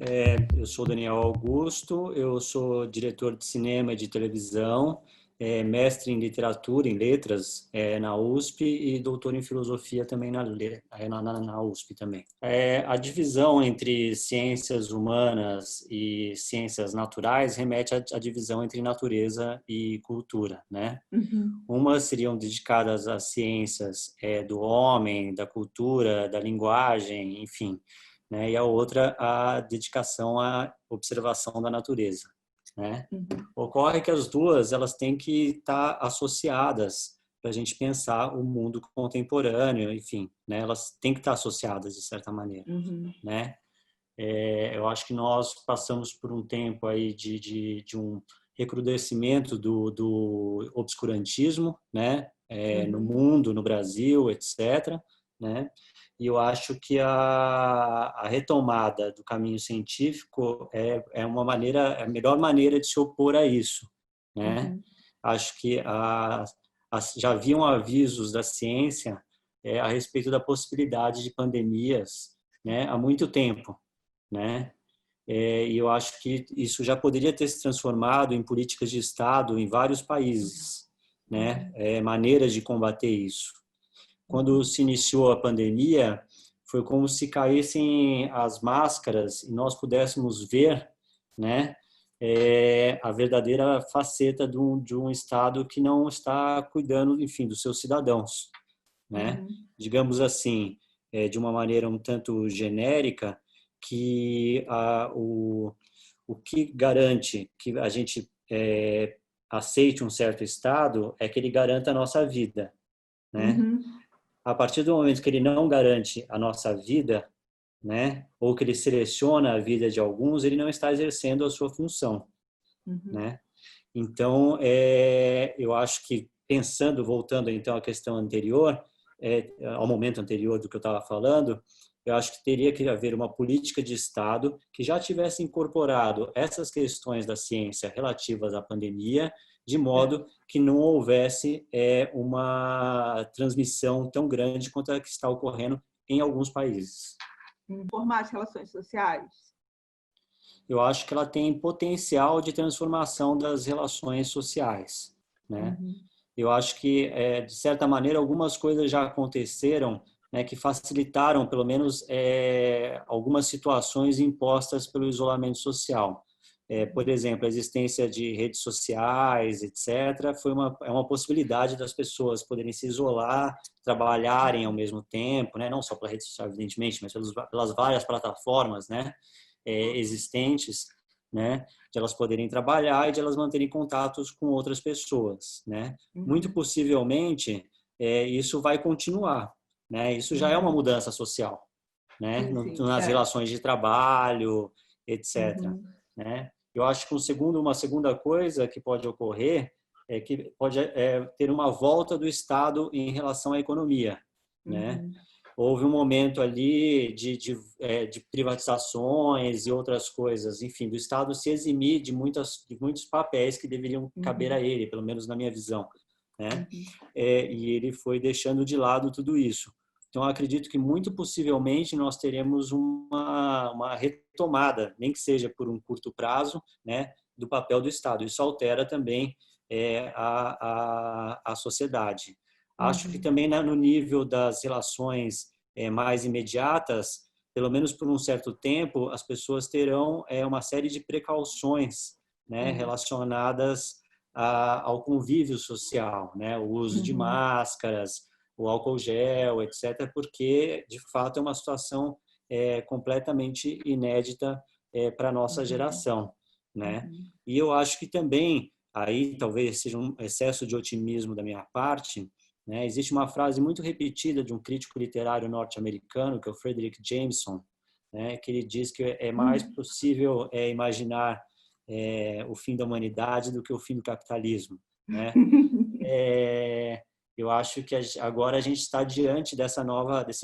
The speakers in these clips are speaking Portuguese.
Eu sou Daniel Augusto, eu sou diretor de cinema e de televisão, mestre em literatura, em letras, na USP e doutor em filosofia também na USP também. A divisão entre ciências humanas e ciências naturais remete à divisão entre natureza e cultura, né? Uhum. Umas seriam dedicadas às ciências do homem, da cultura, da linguagem, enfim, né? E a outra a dedicação à observação da natureza, né? Uhum. Ocorre que as duas elas têm que estar associadas para a gente pensar o mundo contemporâneo, enfim, né? Elas têm que estar associadas de certa maneira, Uhum. né? Eu acho que nós passamos por um tempo aí de um recrudescimento do obscurantismo, né? No Uhum. mundo, no Brasil, etc., né? E eu acho que a retomada do caminho científico é uma maneira, é a melhor maneira de se opor a isso, né? Uhum. Acho que já haviam avisos da ciência a respeito da possibilidade de pandemias, né? Há muito tempo, né? E eu acho que isso já poderia ter se transformado em políticas de Estado em vários países, né? Uhum. Maneiras de combater isso. Quando Uhum. se iniciou a pandemia, foi como se caíssem as máscaras e nós pudéssemos ver, né? A verdadeira faceta de um Estado que não está cuidando, enfim, dos seus cidadãos, né? Uhum. Digamos assim, de uma maneira um tanto genérica, que o que garante que a gente aceite um certo Estado é que ele garanta a nossa vida, né? Uhum. A partir do momento que ele não garante a nossa vida, né, ou que ele seleciona a vida de alguns, ele não está exercendo a sua função, Uhum. né? Então, eu acho que pensando, voltando então à questão anterior, ao momento anterior do que eu estava falando, eu acho que teria que haver uma política de Estado que já tivesse incorporado essas questões da ciência relativas à pandemia, de É. modo que não houvesse uma transmissão tão grande quanto a que está ocorrendo em alguns países. Formar as relações sociais. Eu acho que ela tem potencial de transformação das relações sociais, né? Uhum. Eu acho que, de certa maneira, algumas coisas já aconteceram, né, que facilitaram, pelo menos, algumas situações impostas pelo isolamento social. Por exemplo, a existência de redes sociais, etc., é uma possibilidade das pessoas poderem se isolar, trabalharem ao mesmo tempo, né, não só pela rede social, evidentemente, mas pelas várias plataformas, né, existentes, né, de elas poderem trabalhar e de elas manterem contatos com outras pessoas, né? Muito Uhum. possivelmente isso vai continuar, né? Isso já é uma Uhum. mudança social, né? Sim, sim. Nas É. relações de trabalho, etc. Uhum. Né? Eu acho que uma segunda coisa que pode ocorrer é que pode ter uma volta do Estado em relação à economia, né? Uhum. Houve um momento ali de privatizações e outras coisas, enfim, do Estado se eximir de muitos papéis que deveriam caber a Uhum. ele, pelo menos na minha visão, né? Uhum. E ele foi deixando de lado tudo isso. Então, acredito que muito possivelmente nós teremos uma retomada, nem que seja por um curto prazo, né, do papel do Estado. Isso altera também a sociedade. Acho que Uhum. também no nível das relações mais imediatas, pelo menos por um certo tempo, as pessoas terão uma série de precauções, né, Uhum. relacionadas ao convívio social, né, o uso de Uhum. máscaras, o álcool gel, etc., porque de fato é uma situação completamente inédita para a nossa Uhum. geração, né? Uhum. E eu acho que também aí talvez seja um excesso de otimismo da minha parte, né? Existe uma frase muito repetida de um crítico literário norte-americano, que é o Frederick Jameson, né? Que ele diz que é mais Uhum. possível imaginar o fim da humanidade do que o fim do capitalismo, né? Eu acho que agora a gente está diante desse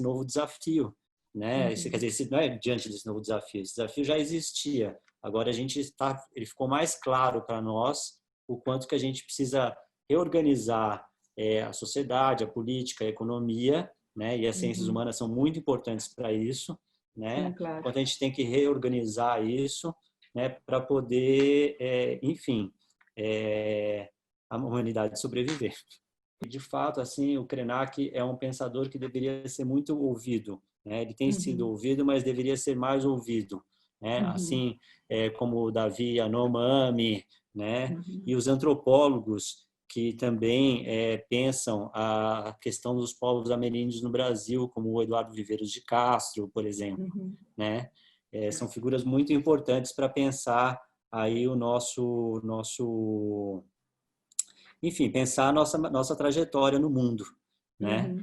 novo desafio, né? Quer Uhum. dizer, não é diante desse novo desafio, esse desafio já existia. Agora ele ficou mais claro para nós o quanto que a gente precisa reorganizar a sociedade, a política, a economia, né? E as ciências Uhum. humanas são muito importantes para isso, né? Sim, claro. Enquanto a gente tem que reorganizar isso, né, para poder, enfim, a humanidade sobreviver. De fato, assim, o Krenak é um pensador que deveria ser muito ouvido, né? Ele tem sido ouvido, mas deveria ser mais ouvido, né? Assim, como o Davi Yanomami, né? E os antropólogos que também pensam a questão dos povos ameríndios no Brasil, como o Eduardo Viveiros de Castro, por exemplo, né? São figuras muito importantes para pensar aí o nosso enfim, pensar a nossa trajetória no mundo, né?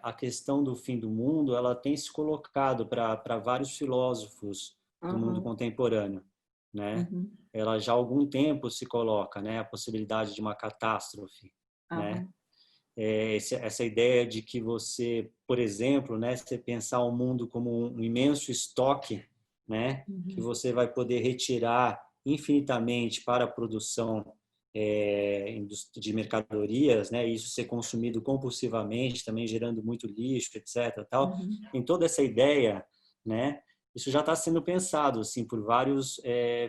A questão do fim do mundo, ela tem se colocado para vários filósofos do mundo contemporâneo, né? Ela já há algum tempo se coloca, né? A possibilidade de uma catástrofe, né? Essa ideia de que você, por exemplo, né? Você pensar o mundo como um imenso estoque, né? Que você vai poder retirar infinitamente para a produção de mercadorias, né? Isso ser consumido compulsivamente, também gerando muito lixo, etc. Tal. Em toda essa ideia, né? Isso já está sendo pensado assim por vários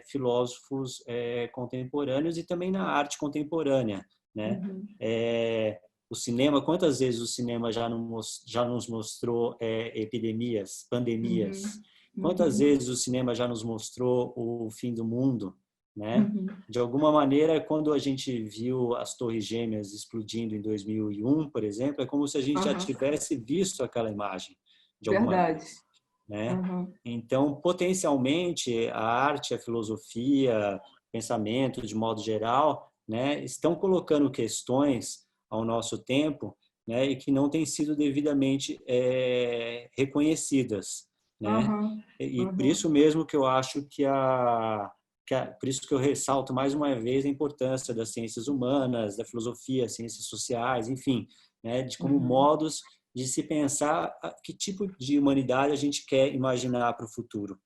filósofos contemporâneos e também na arte contemporânea, né? O cinema, quantas vezes o cinema já nos mostrou epidemias, pandemias? Quantas vezes o cinema já nos mostrou o fim do mundo, né? De alguma maneira, quando a gente viu as Torres Gêmeas explodindo em 2001, por exemplo, é como se a gente já tivesse visto aquela imagem de alguma vez, né? Então, potencialmente, a arte, a filosofia, pensamento, de modo geral, né, estão colocando questões ao nosso tempo, né, e que não têm sido devidamente reconhecidas, né? E por isso mesmo que eu acho por isso que eu ressalto mais uma vez a importância das ciências humanas, da filosofia, ciências sociais, enfim, né, de como modos de se pensar que tipo de humanidade a gente quer imaginar para o futuro,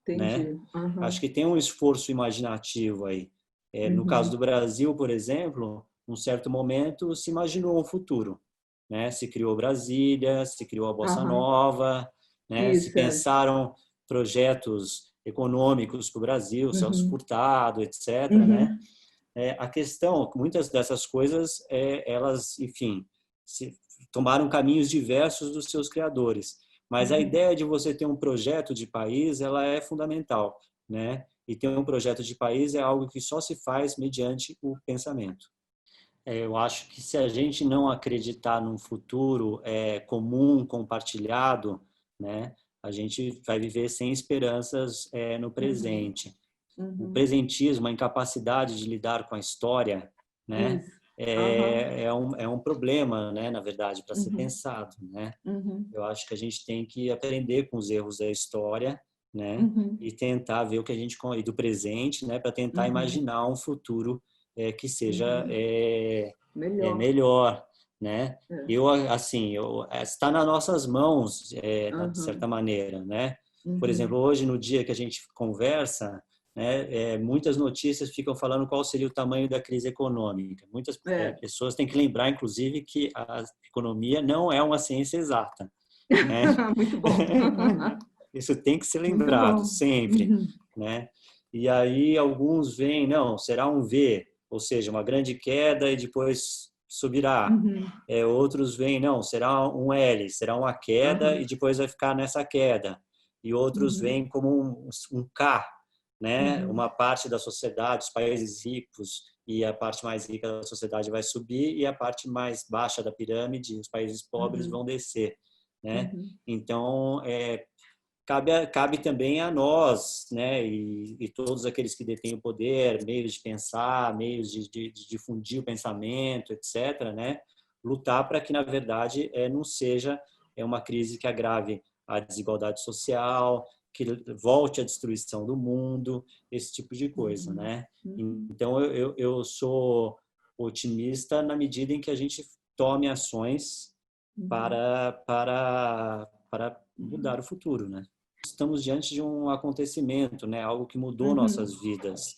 né? Entendi. Acho que tem um esforço imaginativo aí. No caso do Brasil, por exemplo, num certo momento se imaginou um futuro, né? Se criou Brasília, se criou a Bossa Nova, né? Se Isso, pensaram projetos econômicos para o Brasil, Celso Furtado, etc., né? A questão, muitas dessas coisas, elas, enfim, tomaram caminhos diversos dos seus criadores. Mas a ideia de você ter um projeto de país, ela é fundamental, né? E ter um projeto de país é algo que só se faz mediante o pensamento. Eu acho que se a gente não acreditar num futuro comum, compartilhado, né, a gente vai viver sem esperanças no presente. O presentismo, a incapacidade de lidar com a história, né, isso. é um problema, né, na verdade, para ser pensado, né? Eu acho que a gente tem que aprender com os erros da história, né, e tentar ver o que a gente e do presente, né, para tentar imaginar um futuro que seja melhor, né? Eu assim, está nas nossas mãos, de certa maneira, né? Por exemplo, hoje no dia que a gente conversa, né, muitas notícias ficam falando qual seria o tamanho da crise econômica. Muitas pessoas têm que lembrar, inclusive, que a economia não é uma ciência exata, né? Muito bom. Isso tem que ser Muito lembrado bom. sempre, né? E aí alguns veem, não, será um V, ou seja, uma grande queda e depois subirá. Outros veem, não, será um L, será uma queda e depois vai ficar nessa queda. E outros veem como um K, né? Uma parte da sociedade, os países ricos e a parte mais rica da sociedade vai subir e a parte mais baixa da pirâmide, os países pobres vão descer, né? Então, cabe também a nós, né, e todos aqueles que detêm o poder, meios de pensar, meios de difundir o pensamento, etc., né, lutar para que, na verdade, não seja uma crise que agrave a desigualdade social, que volte à destruição do mundo, esse tipo de coisa, né? Então, eu sou otimista na medida em que a gente tome ações para mudar o futuro, né? Estamos diante de um acontecimento, né? Algo que mudou nossas vidas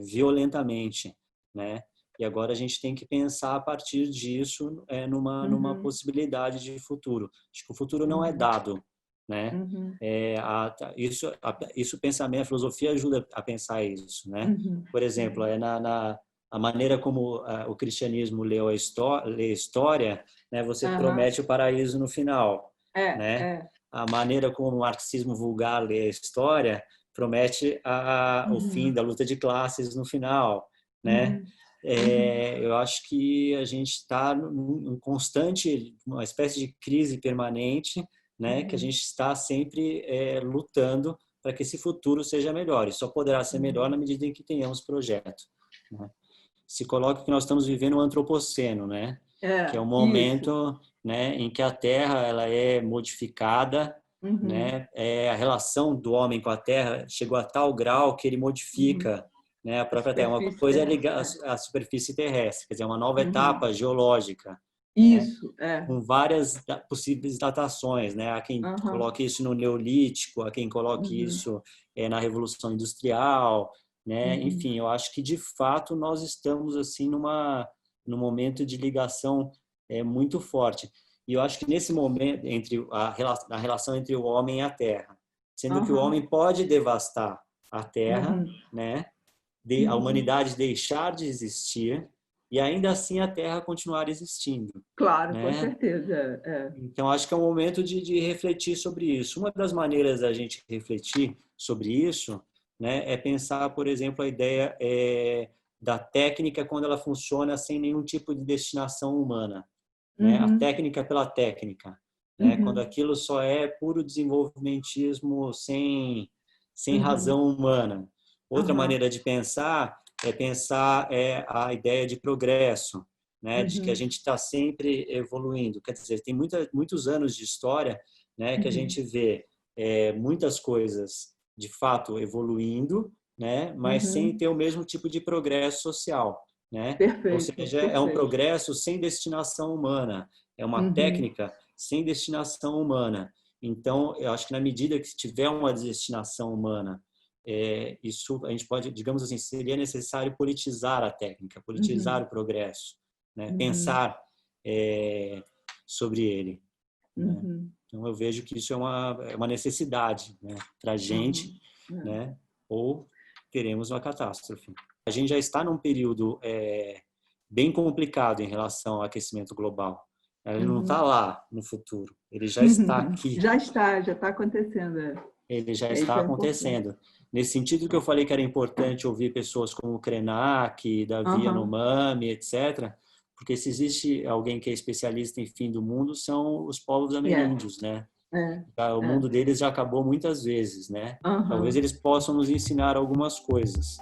violentamente, né? E agora a gente tem que pensar a partir disso numa possibilidade de futuro. Acho que o futuro não é dado, né? Uhum. Isso pensamento, a filosofia ajuda a pensar isso, né? Uhum. Por exemplo, a maneira como o cristianismo lê a história, né? Você Aham. promete o paraíso no final, né? É. A maneira como o marxismo vulgar lê a história promete o fim Uhum. da luta de classes no final, né? Uhum. Uhum. Eu acho que a gente está em constante, uma espécie de crise permanente, né? Que a Uhum. gente está sempre lutando para que esse futuro seja melhor. E só poderá ser melhor na medida em que tenhamos projeto, né? Se coloca que nós estamos vivendo um antropoceno, né? Que é um Isso. momento, né, em que a Terra ela é modificada, Uhum. né? A relação do homem com a Terra chegou a tal grau que ele Uhum. modifica, né, a A própria Terra. Uma superfície coisa é terrestre. ligar à superfície terrestre, quer dizer, uma nova Uhum. etapa geológica, né? Isso, Com várias possíveis datações, né? Há quem Aham. coloque isso no Neolítico, há quem coloque Uhum. isso na Revolução Industrial, né? Uhum. Enfim, eu acho que de fato nós estamos assim num momento de ligação muito forte. E eu acho que nesse momento entre a relação entre o homem e a terra, sendo que o Aham. homem pode devastar a terra, Uhum. né? A Uhum. humanidade deixar de existir e ainda assim a terra continuar existindo, Claro, com né? certeza. Então, acho que é um momento de refletir sobre isso. Uma das maneiras da gente refletir sobre isso, né, é pensar, por exemplo, a ideia da técnica quando ela funciona sem nenhum tipo de destinação humana, né? A Uhum. técnica pela técnica, né? Quando Uhum. aquilo só é puro desenvolvimentismo sem Uhum. razão humana. Outra Aham. maneira de pensar é pensar a ideia de progresso, né? De que a Uhum. gente está sempre evoluindo. Quer dizer, tem muitos anos de história, né? Que a Uhum. gente vê muitas coisas de fato evoluindo, né? Mas sem Uhum. ter o mesmo tipo de progresso social, né? Ou Perfeito, seja, é um perfeito. progresso sem destinação humana, é uma Uhum. técnica sem destinação humana. Então, eu acho que na medida que tiver uma destinação humana, isso a gente pode, digamos assim, seria necessário politizar a técnica, politizar Uhum. o progresso, né? Uhum. Pensar sobre ele, né? Uhum. Então, eu vejo que isso é uma necessidade, né, para a gente, Uhum. É. né? Ou teremos uma catástrofe. A gente já está num período bem complicado em relação ao aquecimento global. Ele não está Uhum. lá no futuro, ele já está aqui, Já está acontecendo. ele já Isso está é importante. acontecendo. Nesse sentido que eu falei que era importante ouvir pessoas como Krenak, Davi Aham. Yanomami, etc., porque se existe alguém que é especialista em fim do mundo, são os povos É, ameríndios, né? é, O é. mundo deles já acabou muitas vezes, né? Talvez Aham. eles possam nos ensinar algumas coisas.